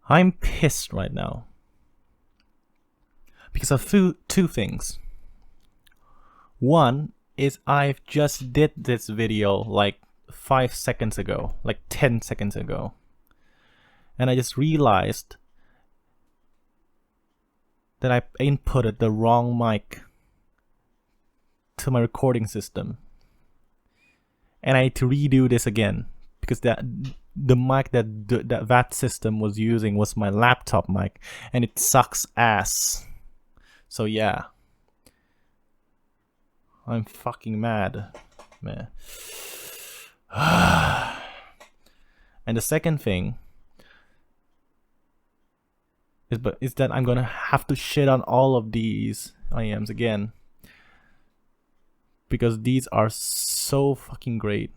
I'm pissed right now because of two things. One is I've just did this video like 5 seconds ago, like 10 seconds ago, and I just realized that I inputted the wrong mic to my recording system, and I had to redo this again because the mic that system was using was my laptop mic, and it sucks ass. So yeah, I'm fucking mad, man. And the second thing is that I'm gonna have to shit on all of these IEMs again because these are so fucking great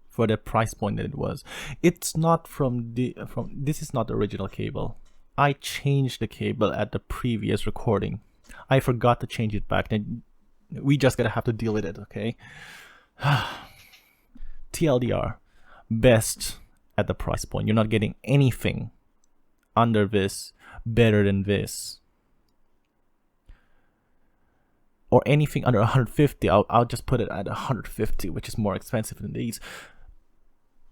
for the price point that it was. It's not this is not the original cable. I changed the cable at the previous recording. I forgot to change it back, and we just gotta have to deal with it, okay? TLDR, best at the price point. You're not getting anything under this better than this, or anything under 150. I'll just put it at 150, which is more expensive than these.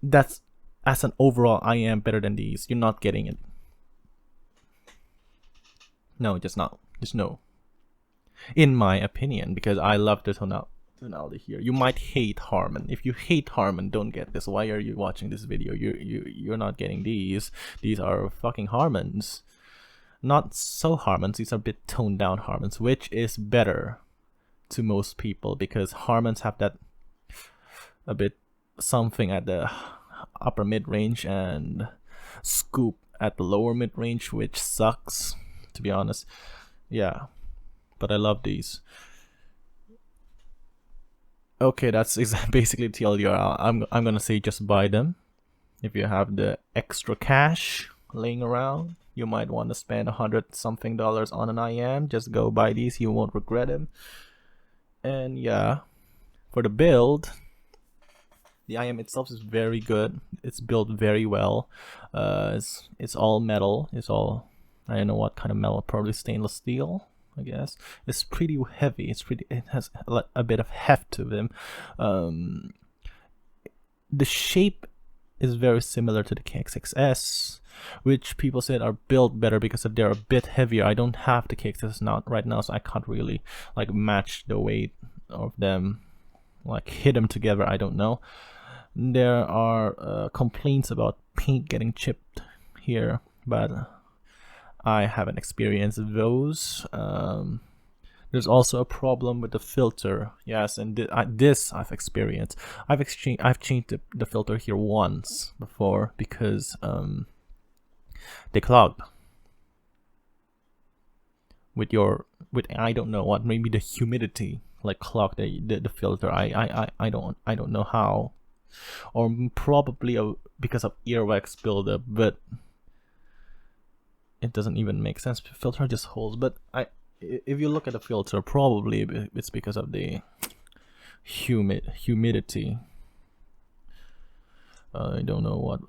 That's as an overall IEM better than these. You're not getting it. No, just no. In my opinion, because I love the tonality here. You might hate Harman. If you hate Harman, don't get this. Why are you watching this video? You're not getting these. These are fucking Harmans. Not so Harmans. These are a bit toned down Harmans, which is better to most people because Harmans have that a bit something at the upper mid range and scoop at the lower mid range, which sucks, to be honest. Yeah, but I love these. Okay, that's basically TLDR. I'm gonna say just buy them. If you have the extra cash laying around, you might want to spend $100 something on an IEM. Just go buy these. You won't regret them. And yeah, for the build, the IEM itself is very good. It's built very well. It's all metal. It's all, I don't know what kind of metal, probably stainless steel, I guess. It's pretty heavy. It has a bit of heft to them. The shape is very similar to the KX6S, which people said are built better because they're a bit heavier. I don't have the KX6S now right now, so I can't really like match the weight of them, like hit them together. I don't know. There are complaints about paint getting chipped here, but I haven't experienced those. There's also a problem with the filter. Yes, and this I've experienced. I've changed the filter here once before because they clogged with I don't know what, maybe the humidity like clogged the filter. I don't know how, or probably because of earwax buildup, but it doesn't even make sense. The filter just holds, but if you look at the filter, probably it's because of the humidity. I don't know what.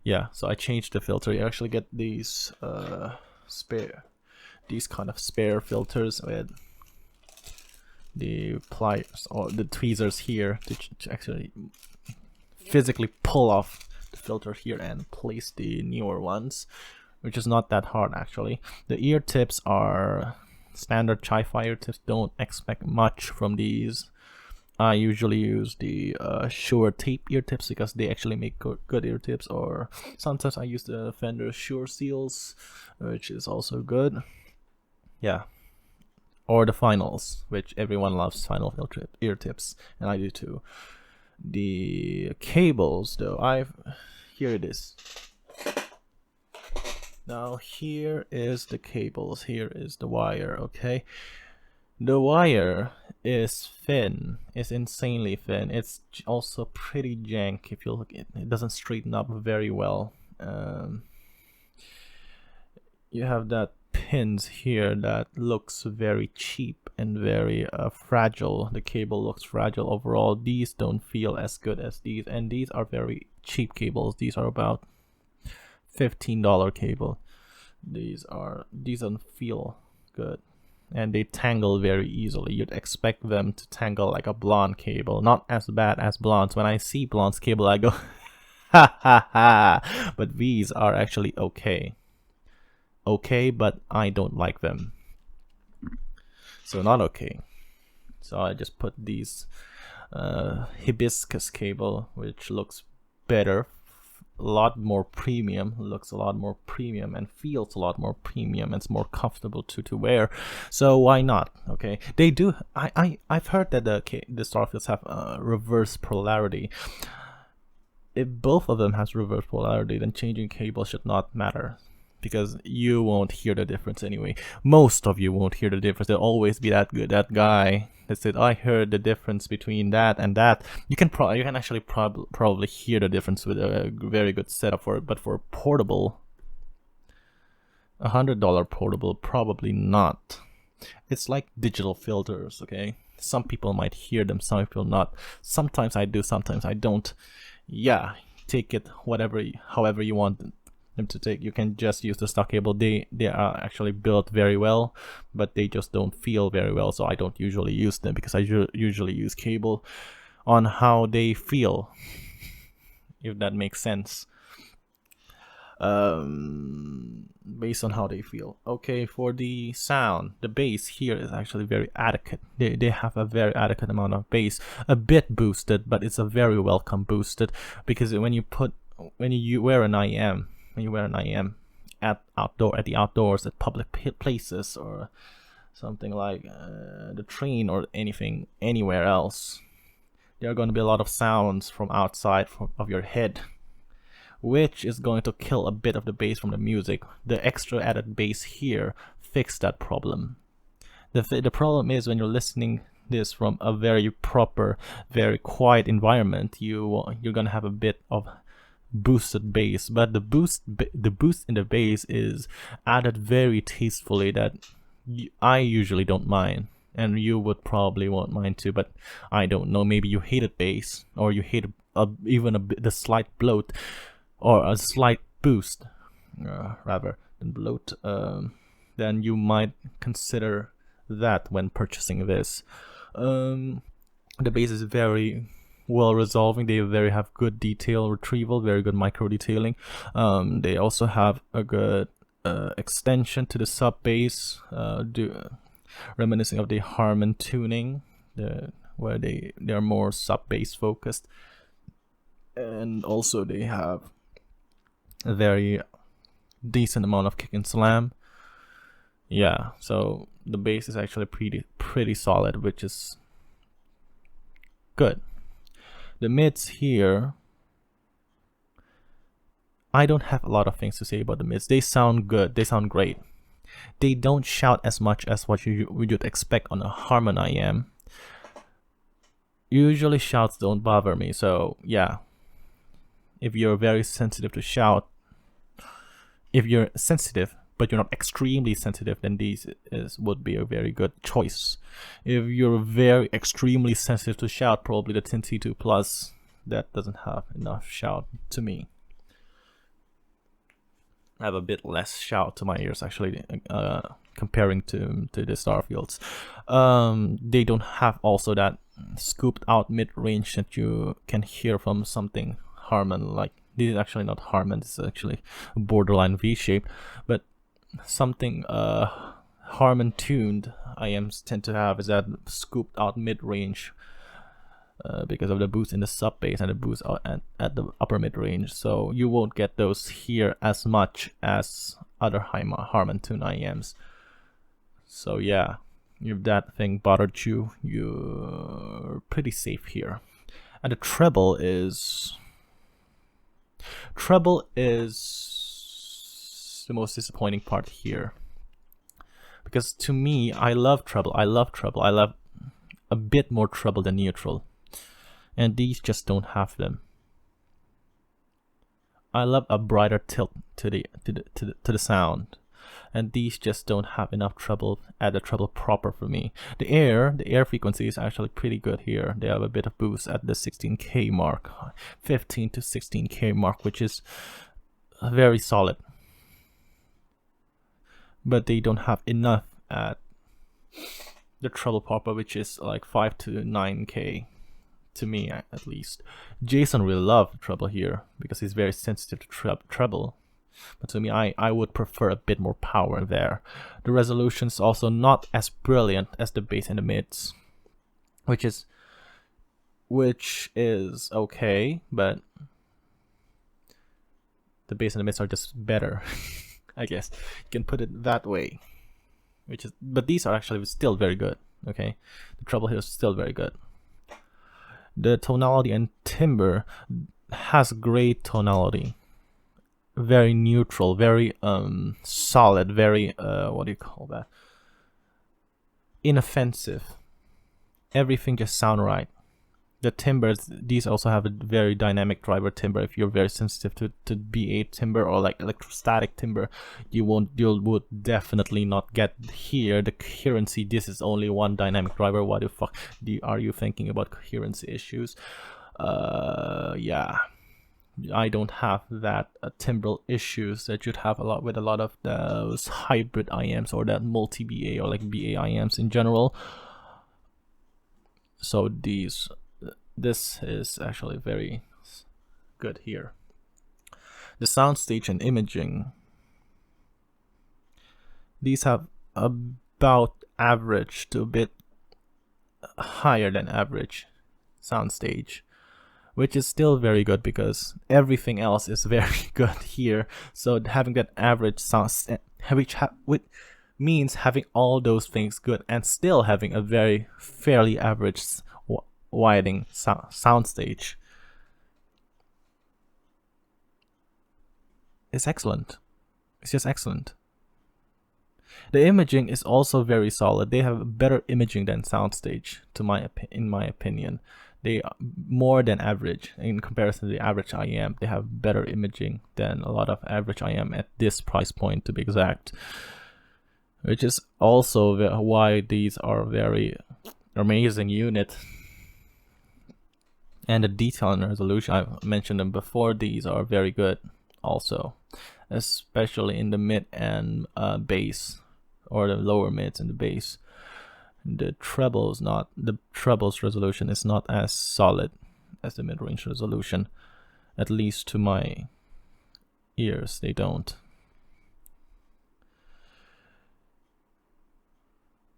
Yeah, so I changed the filter. You actually get these kind of spare filters with the pliers or the tweezers here to actually physically pull off the filter here and place the newer ones, which is not that hard actually. The ear tips are standard Chi-Fi ear tips. Don't expect much from these. I usually use the Shure tape ear tips because they actually make good ear tips, or sometimes I use the Fender Shure Seals, which is also good. Yeah, or the Finals, which everyone loves, Final ear tips, and I do too. The cables though, here it is. Now here is the cables, here is the wire, okay? The wire is thin, it's insanely thin. It's also pretty jank if you look at it. It doesn't straighten up very well. You have that pins here that looks very cheap and very fragile. The cable looks fragile overall. These don't feel as good as these, and these are very cheap cables. These are about $15 cable. These don't feel good, and they tangle very easily. You'd expect them to tangle like a Blon cable, not as bad as Blon's. When I see Blon's cable, I go ha ha ha, but these are actually okay, but I don't like them, so not okay. So I just put these hibiscus cable, which looks better, a lot more premium, looks a lot more premium, and feels a lot more premium. It's more comfortable to wear, so why not? Okay, they do. I've heard that the Starfields have reverse polarity. If both of them has reverse polarity, then changing cable should not matter, because you won't hear the difference anyway. Most of you won't hear the difference. There'll always be that guy that said, I heard the difference between that and that. You can actually probably hear the difference with a very good setup for it, but for portable, $100 portable, probably not. It's like digital filters, okay? Some people might hear them, some people not. Sometimes I do, sometimes I don't. Yeah, take it however you want them to take. You can just use the stock cable. They are actually built very well, but they just don't feel very well, so I don't usually use them, because I usually use cable on how they feel, if that makes sense. Based on how they feel. Okay, for the sound, the bass here is actually very adequate. They have a very adequate amount of bass, a bit boosted, but it's a very welcome boosted, because when you wear an IEM, at the outdoors, at public places, or something like the train or anything anywhere else, there are going to be a lot of sounds from outside of your head, which is going to kill a bit of the bass from the music. The extra added bass here fixed that problem. The problem is, when you're listening this from a very proper, very quiet environment, you're gonna have a bit of boosted bass, but the boost in the bass is added very tastefully that I usually don't mind, and you would probably won't mind too, but I don't know. Maybe you hated bass, or you hated the slight bloat, or a slight boost, rather than bloat. Then you might consider that when purchasing this. The bass is very well resolving. They have good detail retrieval, very good micro detailing. They also have a good extension to the sub bass, reminiscing of the Harman tuning, where they are more sub bass focused, and also they have a very decent amount of kick and slam. Yeah, so the bass is actually pretty solid, which is good. The mids here, I don't have a lot of things to say about the mids. They sound good, they sound great. They don't shout as much as what you would expect on a Harman IEM. Usually shouts don't bother me, so yeah. If you're very sensitive to shout, if you're sensitive but you're not extremely sensitive, then these would be a very good choice. If you're very extremely sensitive to shout, probably the 10C2 Plus, that doesn't have enough shout to me. I have a bit less shout to my ears, actually, comparing to the Starfields. They don't have also that scooped out mid-range that you can hear from something Harman. Like, this is actually not Harman, this is actually borderline V-shape, but something Harman tuned IEMs tend to have is that scooped out mid-range, because of the boost in the sub bass and the boost at the upper mid-range. So you won't get those here as much as other Harman tuned IEMs. So yeah, if that thing bothered you, you're pretty safe here. And the treble is the most disappointing part here, because to me, I love treble. I love a bit more treble than neutral, and these just don't have them. I love a brighter tilt to the sound. and these just don't have enough treble, add a treble proper for me. The air frequency is actually pretty good here. They have a bit of boost at the 16k mark, 15 to 16k mark, which is very solid. But they don't have enough at the treble proper, which is like 5 to 9k. To me, at least. Jason really loved treble here because he's very sensitive to treble. But to me, I would prefer a bit more power there. The resolution is also not as brilliant as the bass and the mids, which is okay, but the bass and the mids are just better. I guess you can put it that way. But these are actually still very good. Okay, the treble here is still very good. The tonality and timbre has great tonality, very neutral, very solid, very what do you call that? Inoffensive. Everything just sound right. The timbres, these also have a very dynamic driver timbre. If you're very sensitive to BA timbre or like electrostatic timbre, you would definitely not get here the coherency. This is only one dynamic driver. What the fuck are you thinking about coherency issues? Yeah, I don't have that timbral issues that you'd have with a lot of those hybrid IEMs or that multi BA or like BA IEMs in general. So this is actually very good here. The soundstage and imaging, these have about average to a bit higher than average soundstage, which is still very good because everything else is very good here. So having that average sound, which means having all those things good and still having a very fairly average widening soundstage is excellent. It's just excellent. The imaging is also very solid. They have better imaging than soundstage, in my opinion. They are more than average in comparison to the average IEM. They have better imaging than a lot of average IEM at this price point, to be exact. Which is also why these are very amazing unit. And the detail and resolution, I've mentioned them before, these are very good also, especially in the mid and bass, or the lower mids and the bass. The treble's resolution is not as solid as the mid-range resolution, at least to my ears. They don't.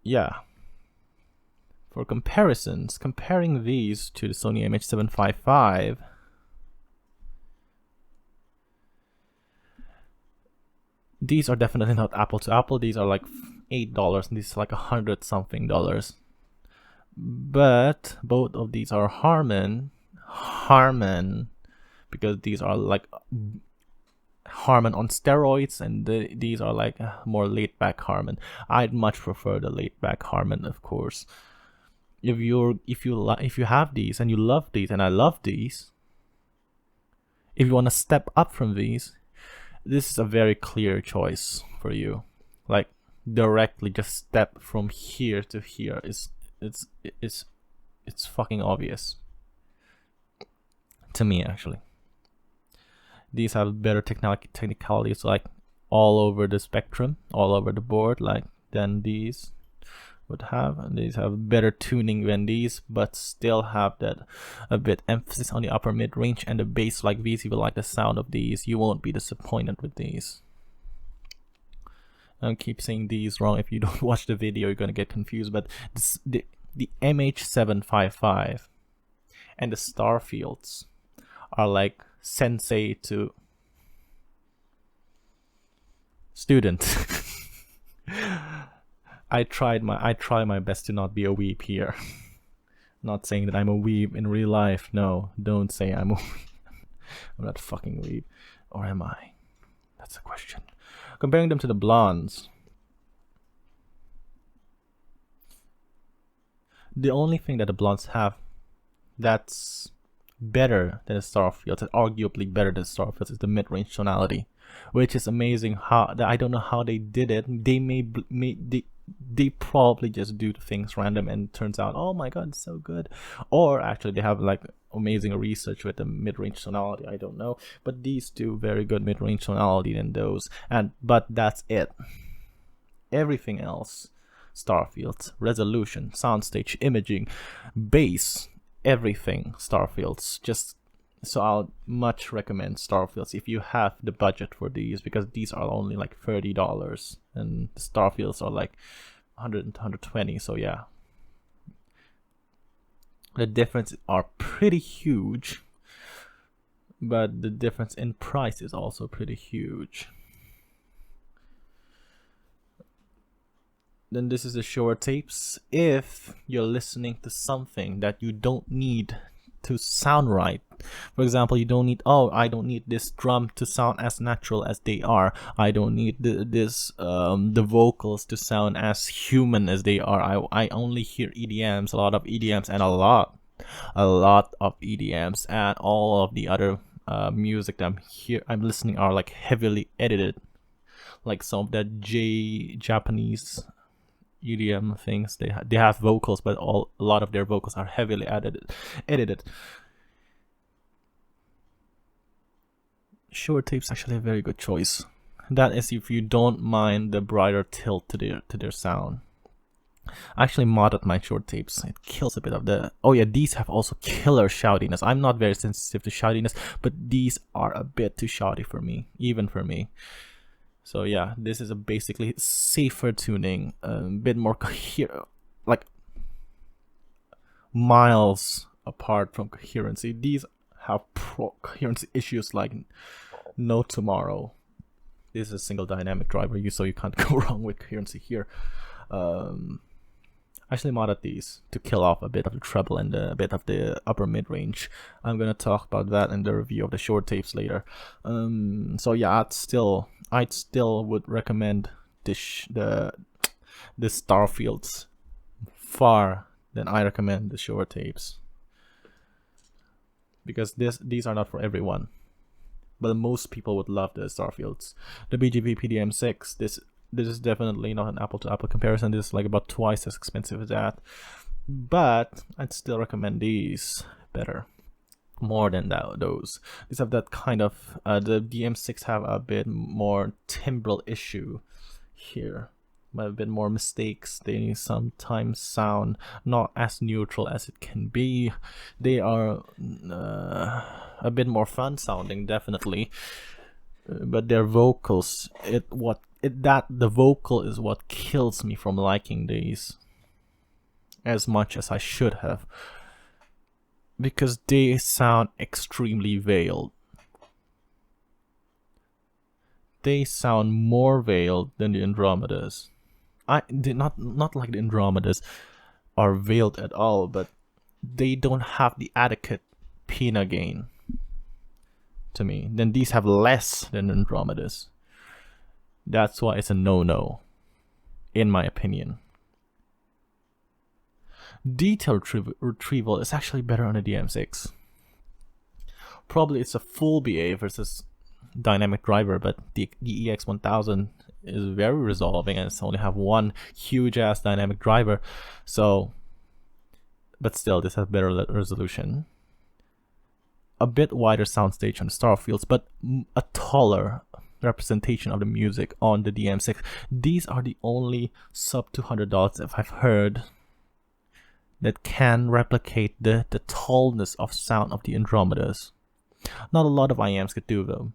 Yeah. For comparisons, comparing these to the Sony MH755, these are definitely not apple to apple. These are like $8 and these are like $100-something. But both of these are Harman, because these are like Harman on steroids, and these are like more laid back Harman. I'd much prefer the laid back Harman, of course. If you have these and you love these and I love these, if you want to step up from these, this is a very clear choice for you. Like directly just step from here to here it's fucking obvious to me, actually. These have better technicalities, like all over the spectrum, all over the board, like than these would have. And these have better tuning than these, but still have that a bit emphasis on the upper mid range and the bass like these. If you like the sound of these, you won't be disappointed with these. I keep saying these wrong. If you don't watch the video, you're gonna get confused. But the MH755 and the Starfields are like sensei to student. I try my best to not be a weeb here. Not saying that I'm a weeb in real life. No, don't say I'm a weeb. I'm not fucking weeb. Or am I? That's the question. Comparing them to the Blonds, the only thing that the Blonds have that's better than the Starfields, and arguably better than Starfields, is the mid-range tonality, which is amazing. How I don't know how they did it. They probably just do things random and it turns out, oh my god, it's so good. Or actually they have like amazing research with the mid-range tonality, I don't know. But these do very good mid-range tonality than those. But that's it. Everything else, Starfields, resolution, soundstage, imaging, bass, everything Starfields. Just so I'll much recommend Starfields if you have the budget for these, because these are only like $30 and the Starfields are like 100 and 120. So yeah, the difference are pretty huge, but the difference in price is also pretty huge. Then this is the Shure tapes. If you're listening to something that you don't need to sound right, for example, you don't need, oh, I don't need this drum to sound as natural as they are, I don't need the vocals to sound as human as they are, I only hear EDMs, a lot of EDMs, and a lot of EDMs, and all of the other music that I'm listening are like heavily edited, like some of that Japanese EDM things. They have vocals, but a lot of their vocals are heavily edited. Shure tapes actually a very good choice. That is if you don't mind the brighter tilt to their sound. I actually modded my Shure tapes. It kills a bit of the, oh yeah, these have also killer shoutiness. I'm not very sensitive to shoutiness, but these are a bit too shouty for me, even for me. So yeah, this is a basically safer tuning, a bit more coherent, like miles apart from coherency. These have coherency issues like no tomorrow. This is a single dynamic driver, so you can't go wrong with coherency here. Actually modded these to kill off a bit of the treble and a bit of the upper mid-range. I'm gonna talk about that in the review of the Shure tapes later. So yeah, I'd still would recommend the Starfields far than I recommend the Shure tapes, because these are not for everyone, but most people would love the Starfields. The BGP PDM6, this is definitely not an apple-to-apple comparison. This is like about twice as expensive as that, but I'd still recommend these better, more than those. These have that kind of the DM6 have a bit more timbral issue here, but a bit more mistakes. They sometimes sound not as neutral as it can be. They are a bit more fun sounding, definitely, but their vocals, the vocal is what kills me from liking these as much as I should have, because they sound extremely veiled. They sound more veiled than the Andromedas. Not like the Andromedas are veiled at all, but they don't have the adequate Pina gain to me. Then these have less than Andromedas. That's why it's a no-no, in my opinion. Detail retrieval is actually better on the DM6. Probably it's a full BA versus dynamic driver, but the EX1000 is very resolving and it's only have one huge ass dynamic driver. So, but still, this has better resolution. A bit wider soundstage on the Starfields, but a taller representation of the music on the DM6. These are the only sub $200 if I've heard that can replicate the tallness of sound of the Andromedas. Not a lot of IEMs could do them,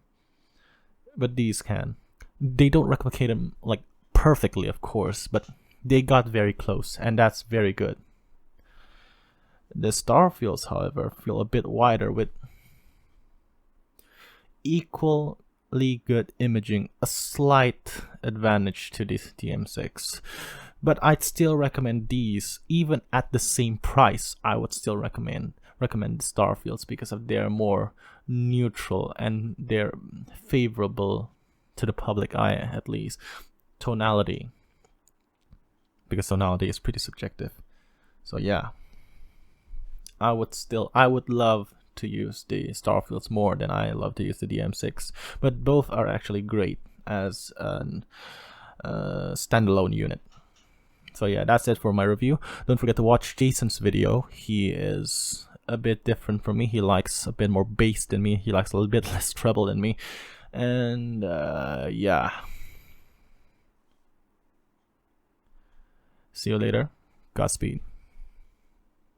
but these can. They don't replicate them like perfectly, of course, but they got very close, and that's very good. The Starfields, however, feel a bit wider with equally good imaging, a slight advantage to this DM6. But I'd still recommend these, even at the same price. I would still recommend the Starfields because of they're more neutral and they're favorable to the public eye, at least. Tonality, because tonality is pretty subjective. So yeah, I would love to use the Starfields more than I love to use the DM6, but both are actually great as an standalone unit. So yeah, that's it for my review. Don't forget to watch Jason's video. He is a bit different from me. He likes a bit more bass than me. He likes a little bit less treble than me. And yeah. See you later. Godspeed.